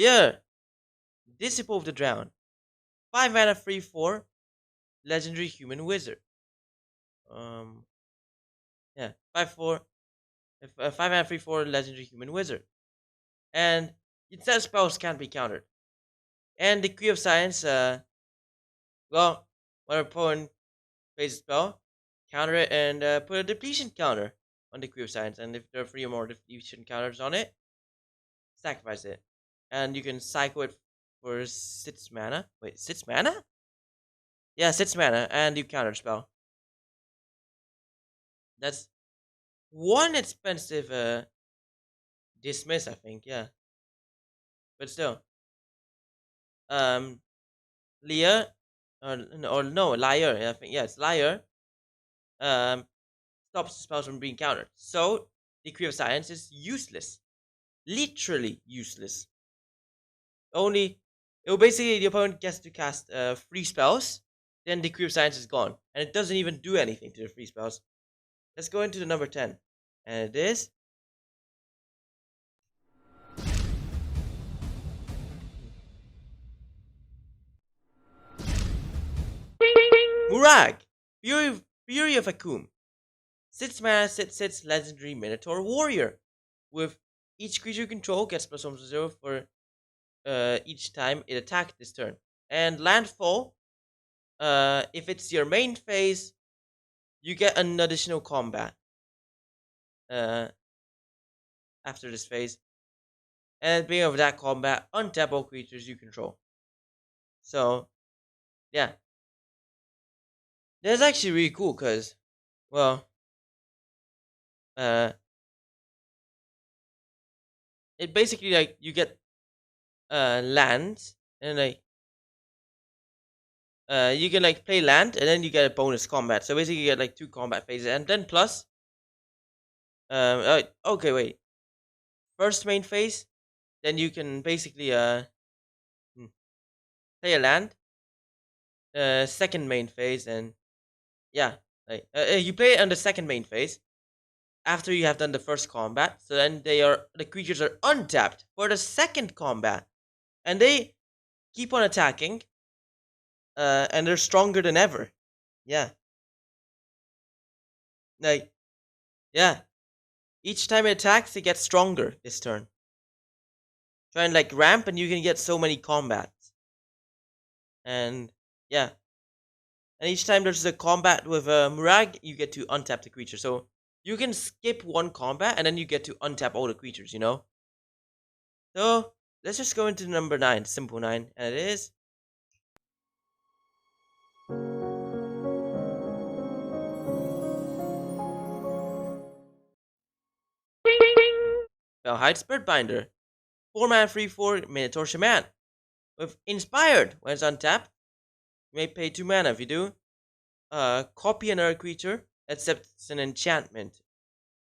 Clear. Disciple of the Drowned. 5 mana free 4 legendary human wizard. Um yeah, 5 4 5 mana free 4 legendary human wizard. And it says spells can't be countered. And Decree of Science, well, when an opponent plays a spell, counter it and put a depletion counter on Decree of Science. And if there are 3 or more depletion counters on it, sacrifice it. And you can cycle it for 6 mana. Wait, 6 mana? Yeah, 6 mana, and you counter spell. That's one expensive dismiss, I think, yeah. But still. Um Leah or no, liar, I think, yeah, it's liar. Um stops spells from being countered. So Decree of Science is useless. Literally useless. Only basically the opponent gets to cast free spells, then Decree of Science is gone. And it doesn't even do anything to the free spells. Let's go into the number 10. And it is Murag! Fury of Akum. 6 mana, 6/6 legendary Minotaur warrior. With each creature you control gets +1/+0 for each time it attacked this turn. And landfall, if it's your main phase, you get an additional combat uh, after this phase. And at the beginning of that combat, untap all creatures you control. So, yeah. That's actually really cool because, well, uh, it basically like you get lands and like you can like play land and then you get a bonus combat. So basically you get like 2 combat phases and then plus okay, wait. First main phase, then you can basically hmm, play a land. Second main phase, and yeah, like you play it on the second main phase after you have done the first combat. So then the creatures are untapped for the second combat, and they keep on attacking. And they're stronger than ever. Yeah, like yeah. Each time it attacks, it gets stronger this turn. Try and like ramp, and you can get so many combats. And yeah, and each time there's a combat with a Murag, you get to untap the creature. So you can skip one combat, and then you get to untap all the creatures. So let's just go into number 9, simple 9, and it is Valhide Spiritbinder. 4 mana free 4 Minotaur Shaman. With Inspired. When it's untapped, you may pay 2 mana. If you do, copy another creature, except it's an enchantment.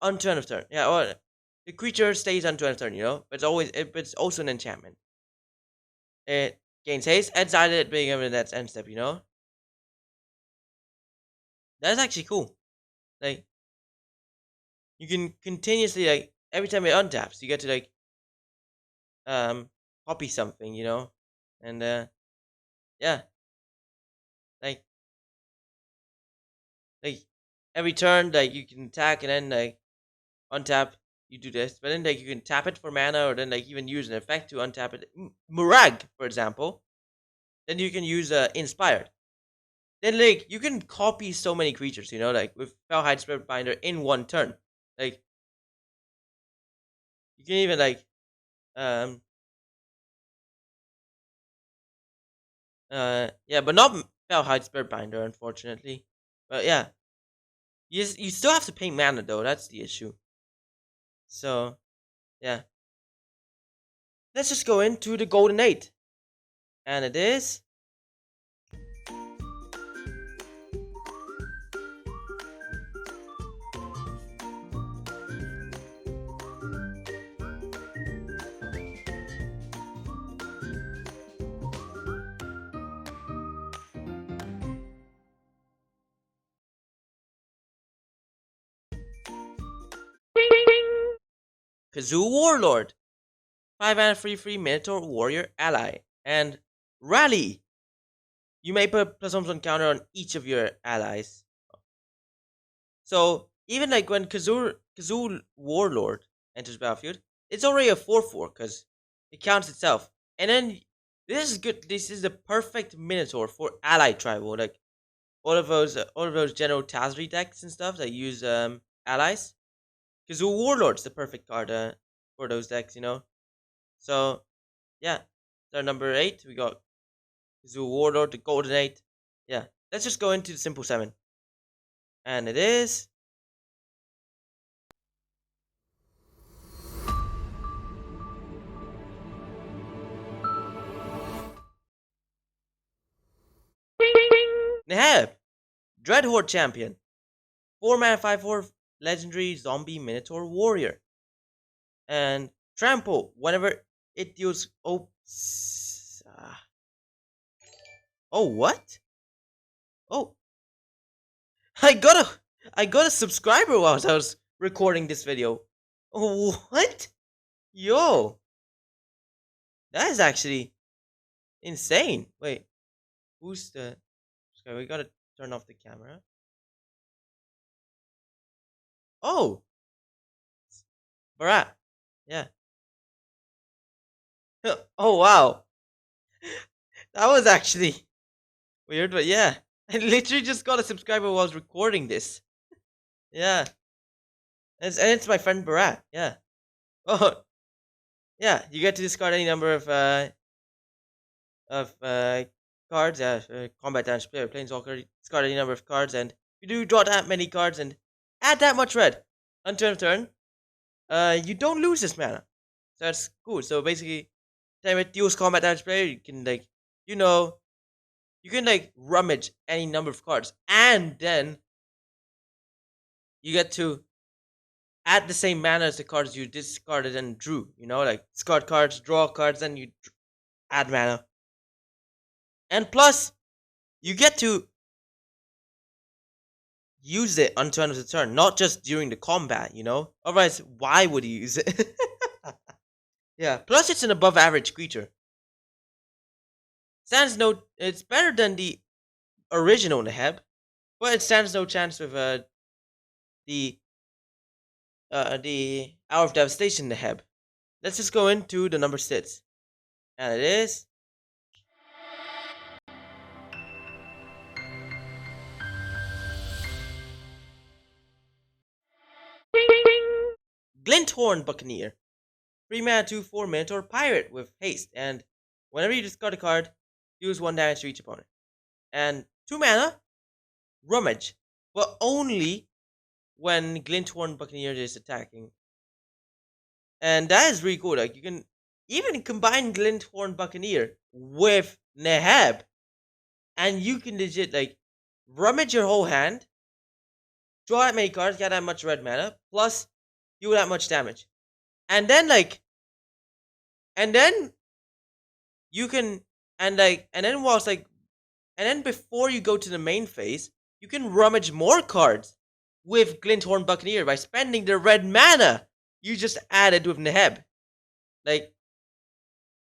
On turn of turn. Yeah, or the creature stays on turn of turn, but it's also an enchantment. It gains haste, exile it at the beginning of the next end step. That's actually cool. Like, you can continuously, like, every time it untaps, you get to, like, copy something. And, yeah. Like, like, every turn, like, you can attack and then, like, untap, you do this. But then, like, you can tap it for mana or then, like, even use an effect to untap it. Murag, for example. Then you can use Inspired. Then like you can copy so many creatures, like with Felhide Spiritbinder in one turn. Like you can even like um yeah, but not Felhide Spiritbinder, unfortunately. But yeah, you still have to pay mana though. That's the issue. So yeah, let's just go into the Golden 8, and it is Kazoo Warlord. 5 mana free Minotaur Warrior ally. And Rally! You may put +1/+1 counter on each of your allies. So even like when Kazul Warlord enters battlefield, it's already a 4/4 because it counts itself. And then this is good. This is the perfect Minotaur for ally tribal. Like all of those General Tazri decks and stuff that use allies. Kazul Warlord's the perfect card for those decks, you know. So yeah, so number 8 we got Kazul Warlord, the Golden 8. Yeah, let's just go into the simple 7, and it is Neheb, Dreadhorde Champion, 4 mana 5/4 legendary zombie Minotaur Warrior. And Trample, whenever it deals. Oh, what? Oh, I got a. I got a subscriber while I was recording this video. What? Yo, that is actually insane. Wait, who's the. Okay, we gotta turn off the camera. Oh, Barat. Yeah. Oh, wow. That was actually weird, but yeah. I literally just got a subscriber while I was recording this. Yeah. And it's my friend Barat. Yeah. Oh, yeah. You get to discard any number of cards. Yeah. Combat damage player, planeswalker. Discard any number of cards, and you do draw that many cards and add that much red. On turn, you don't lose this mana. So that's cool. So basically, time it deals combat damage player, you can like, you know, you can like rummage any number of cards, and then you get to add the same mana as the cards you discarded and drew. You know, like discard cards, draw cards, and you add mana. And plus, you get to use it on turn of the turn, not just during the combat. You know, otherwise, why would you use it? Yeah. Plus, it's an above average creature. Stands no. It's better than the original Neheb, but it stands no chance with the the Hour of Devastation Neheb. Let's just go into the number 6, and it is Glinthorn Buccaneer. 3 mana 2/4 Minotaur Pirate with haste, and whenever you discard a card, deals 1 damage to each opponent. And 2 mana Rummage, but only when Glinthorn Buccaneer is attacking. And that is really cool. Like you can even combine Glinthorn Buccaneer with Neheb, and you can legit like rummage your whole hand, draw that many cards, get that much red mana, plus do that much damage. And then like and then you can and then whilst like and then before you go to the main phase, you can rummage more cards with Glinthorn Buccaneer by spending the red mana you just added with Neheb. Like,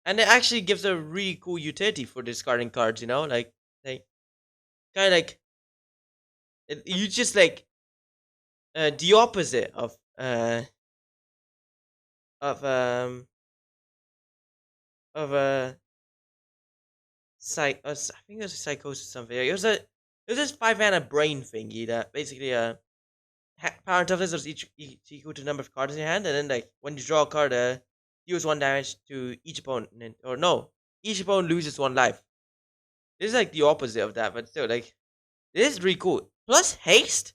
and it actually gives a really cool utility for discarding cards, you know? Like kind of like, you just like, the opposite of, of, I think it was a psychosis or something. It was this 5 mana brain thingy that basically, power toughness is each equal to the number of cards in your hand, and then like when you draw a card, deals 1 damage to each opponent, or no, each opponent loses 1 life. This is like the opposite of that, but still, like this is really cool. Plus haste,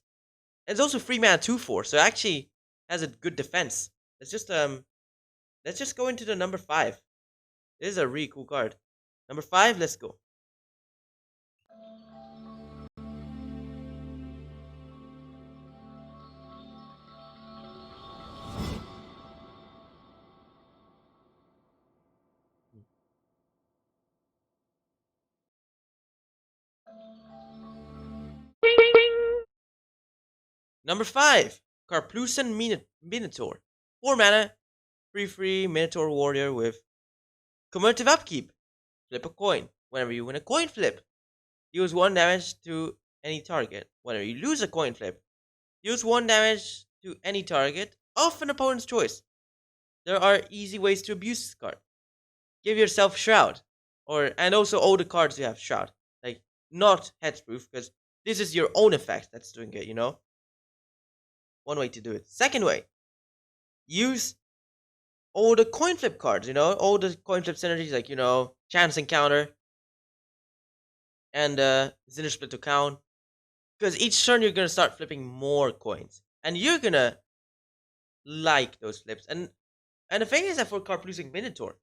it's also 3 mana 2/4, so it actually has a good defense. Let's just go into the number 5. This is a really cool card. Number 5, let's go. Number 5, Carplusan Minotaur. 4 mana, free Minotaur warrior with cumulative upkeep. Flip a coin. Whenever you win a coin flip, use 1 damage to any target. Whenever you lose a coin flip, use 1 damage to any target of an opponent's choice. There are easy ways to abuse this card. Give yourself Shroud, and also all the cards you have Shroud. Like, not hexproof, because this is your own effect that's doing it, you know? One way to do it. Second way, use all the coin flip cards, you know? All the coin flip synergies, like, Chance Encounter and Zinner Split to count. Because each turn you're gonna start flipping more coins. And you're gonna like those flips. And the thing is that for card producing Minotaur,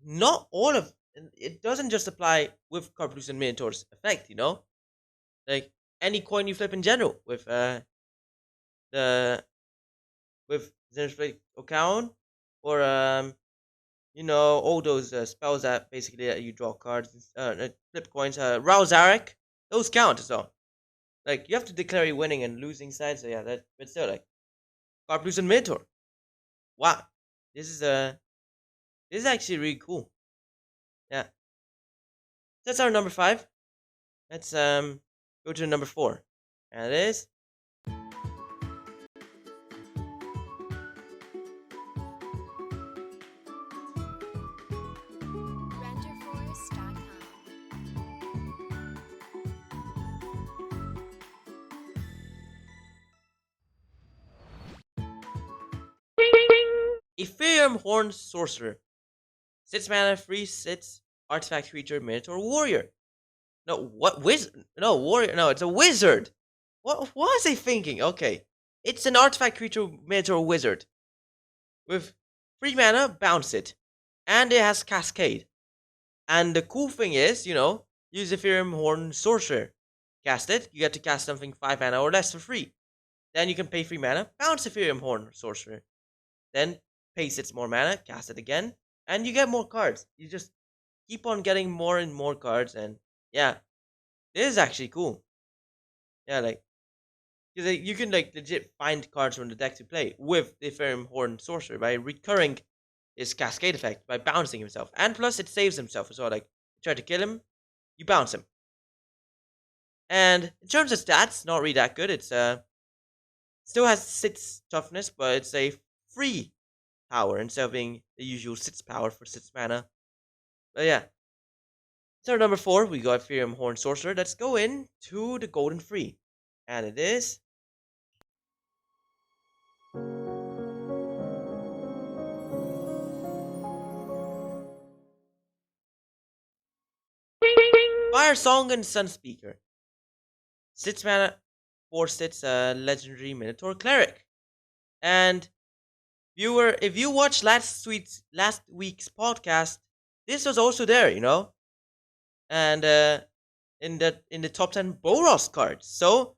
not all of it doesn't just apply with card producing Minotaur's effect, you know? Like any coin you flip in general the with Zenith account or all those spells that basically let you draw cards, flip coins, Raul Zarek, those count as well. Like you have to declare your winning and losing side, so yeah, but still like card producing Minotaur. Wow, this is this is actually really cool. Yeah, that's our number 5. Let's go to number 4, and it is renderforce.com. Ethereum Horn Sorcerer. 6 mana, 3/6 artifact creature, Minotaur warrior. No, what wizard? No, warrior. No, it's a wizard. What was I thinking? Okay, it's an artifact creature, Minotaur wizard with 3 mana, bounce it, and it has Cascade. And the cool thing is, use Ethereum Horn Sorcerer. Cast it, you get to cast something 5 mana or less for free. Then you can pay 3 mana, bounce Ethereum Horn Sorcerer. Then pay 6 more mana, cast it again, and you get more cards. You just keep on getting more and more cards, and yeah, this is actually cool. Yeah, like, because you can like legit find cards from the deck to play with the Ethereum Horn Sorcerer by recurring his Cascade effect by bouncing himself, and plus it saves himself as well. Like, you try to kill him, you bounce him. And in terms of stats, not really that good. It's still has 6 toughness, but it's a free power instead of being the usual 6 power for 6 mana. But yeah. So number 4, we got Ethereum Horn Sorcerer. Let's go into the Golden Free. And it is Fire Song and Sunspeaker. 6 mana, 4/6 legendary Minotaur Cleric. And viewer, if you watched last week's podcast, this was also there, and in the top 10 Boros cards. So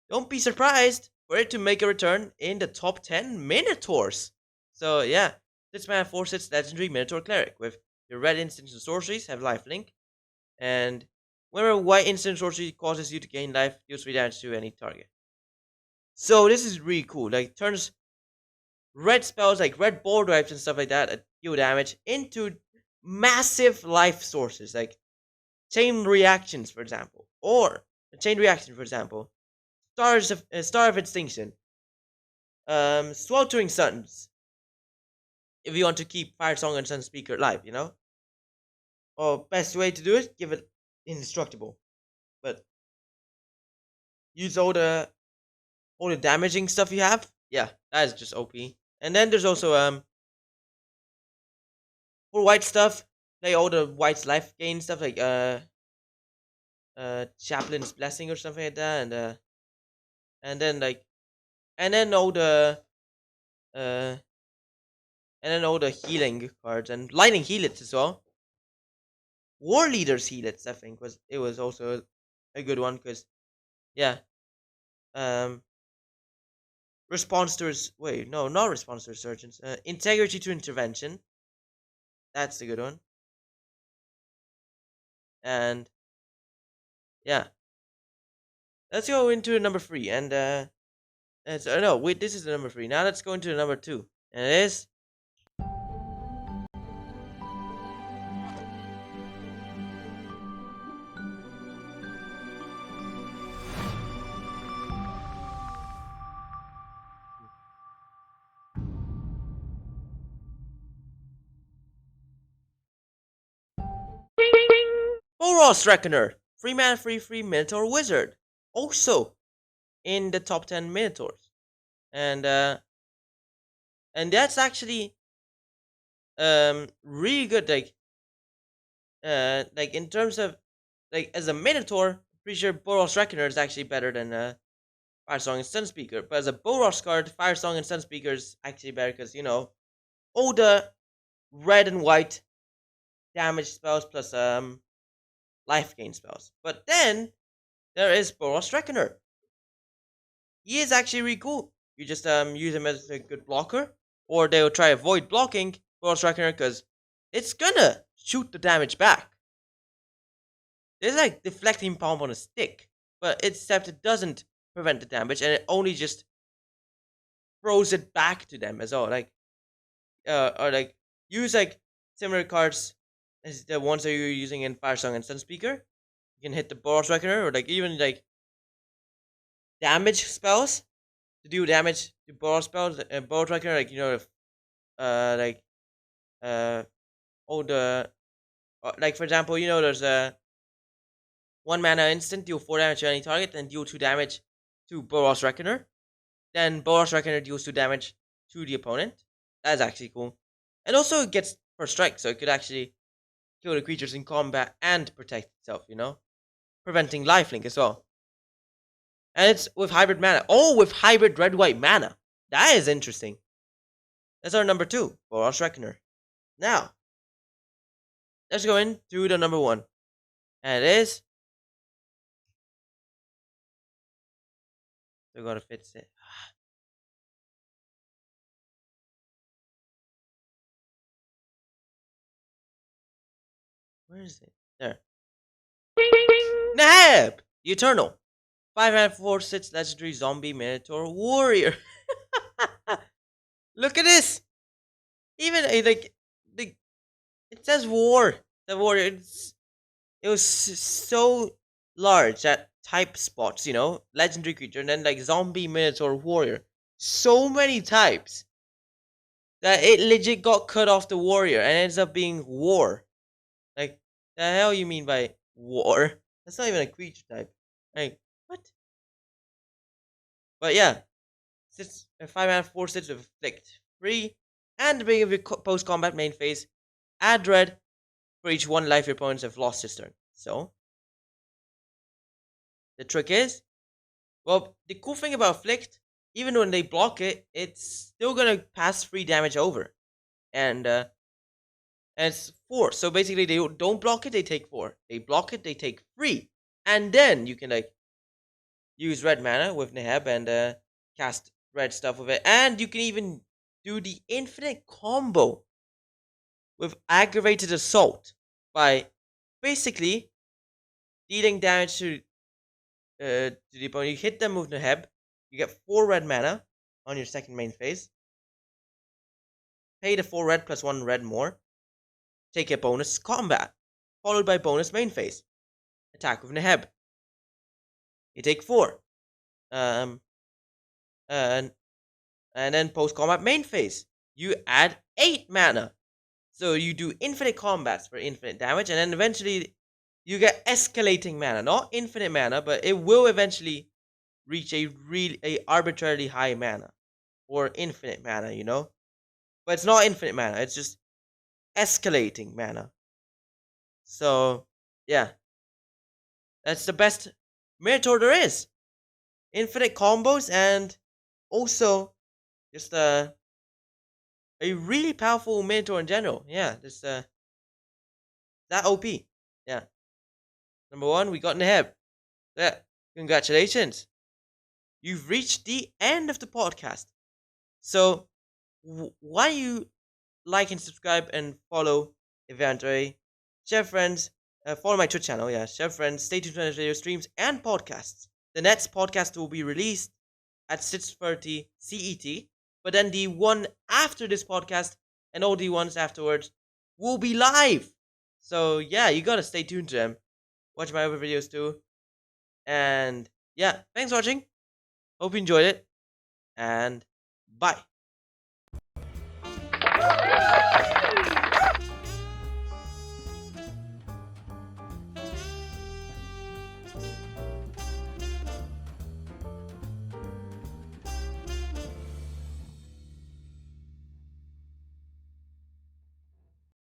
don't be surprised for it to make a return in the top 10 Minotaurs. So yeah, 6 mana, 4/6 legendary Minotaur Cleric with your red instants and sorceries have lifelink, and whenever white instant sorcery causes you to gain life, deals 3 damage to any target. So this is really cool. Like turns red spells like red board wipes and stuff like that that deal damage into massive life sources, like chain reactions, for example, or a chain reaction, for example, Star of Extinction, Sweltering Suns. If you want to keep Fire Song and Sunspeaker alive, or best way to do it, give it indestructible, but use all the damaging stuff you have. Yeah, that is just OP. And then there's also for white stuff, play all the white's life gain stuff like Chaplain's Blessing or something like that, and then like and then all the uh healing cards and lightning healits as well. War Leaders healits, I think was also a good one because yeah, um, response to wait, no, not response to resurgence. Integrity to intervention. That's a good one. And yeah, let's go into number 3. And no, wait, this is the number 3. Now let's go into the number 2, and it is Boros Reckoner, 3 mana, 3/3 Minotaur Wizard. Also in the top 10 Minotaurs. And that's actually really good. Like in terms of like as a Minotaur, pretty sure Boros Reckoner is actually better than Firesong and Sunspeaker. But as a Boros card, Firesong and Sunspeaker is actually better because all the red and white damage spells plus life gain spells. But then there is Boros Reckoner. He is actually really cool. You just use him as a good blocker, or they will try avoid blocking Boros Reckoner because it's gonna shoot the damage back. It's like deflecting bomb on a stick, but except it doesn't prevent the damage and it only just throws it back to them as well. Like or like use like similar cards as the ones that you're using in Firesong and Sunspeaker. You can hit the Boros Reckoner or like even like damage spells to do damage to Boros spells. Boros Reckoner, like if, like all the like for example, there's a 1 mana instant deal 4 damage to any target, then deal 2 damage to Boros Reckoner. Then Boros Reckoner deals 2 damage to the opponent. That's actually cool. And also it gets first strike, so it could actually kill the creatures in combat and protect itself, preventing lifelink as well. And it's with hybrid mana. Oh, with hybrid red-white mana. That is interesting. That's our number 2, Boros Reckoner. Now, let's go into the number 1. And it is... We're gonna fix it. Where is it? There. Nab! The Eternal. 5 and 4/6 legendary zombie Minotaur warrior. Look at this! Even like it says war. The warrior. It was so large at type spots, legendary creature, and then like zombie Minotaur warrior. So many types that it legit got cut off the warrior and ends up being war. Like the hell you mean by war? That's not even a creature type. Like what? But yeah, 5 mana 4/6 with afflict 3, and the beginning of your post combat main phase, add red for each 1 life your opponents have lost this turn. So the trick is, well, the cool thing about afflict, even when they block it, it's still gonna pass 3 damage over, and it's 4. So basically, they don't block it, they take 4. They block it, they take 3, and then you can like use red mana with Neheb and cast red stuff with it, and you can even do the infinite combo with aggravated assault by basically dealing damage to the opponent. You hit them with Neheb, you get 4 red mana on your second main phase. Pay the 4 red plus 1 red more. Take a bonus combat, followed by bonus main phase. Attack with Neheb. You take 4. And then post combat main phase. You add 8 mana. So you do infinite combats for infinite damage, and then eventually you get escalating mana. Not infinite mana, but it will eventually reach a arbitrarily high mana. Or infinite mana, But it's not infinite mana, it's just escalating mana. So yeah. That's the best Minotaur there is. Infinite combos and also just a really powerful Minotaur in general. Yeah, just that OP. Yeah. Number 1, we got Neheb. Yeah. Congratulations. You've reached the end of the podcast. So why you like and subscribe and follow Evantory, share friends, follow my Twitch channel, yeah, share friends, stay tuned for video streams and podcasts. The next podcast will be released at 6:30 CET, but then the one after this podcast and all the ones afterwards will be live. So yeah, you gotta stay tuned to them. Watch my other videos too. And yeah, thanks for watching. Hope you enjoyed it. And bye.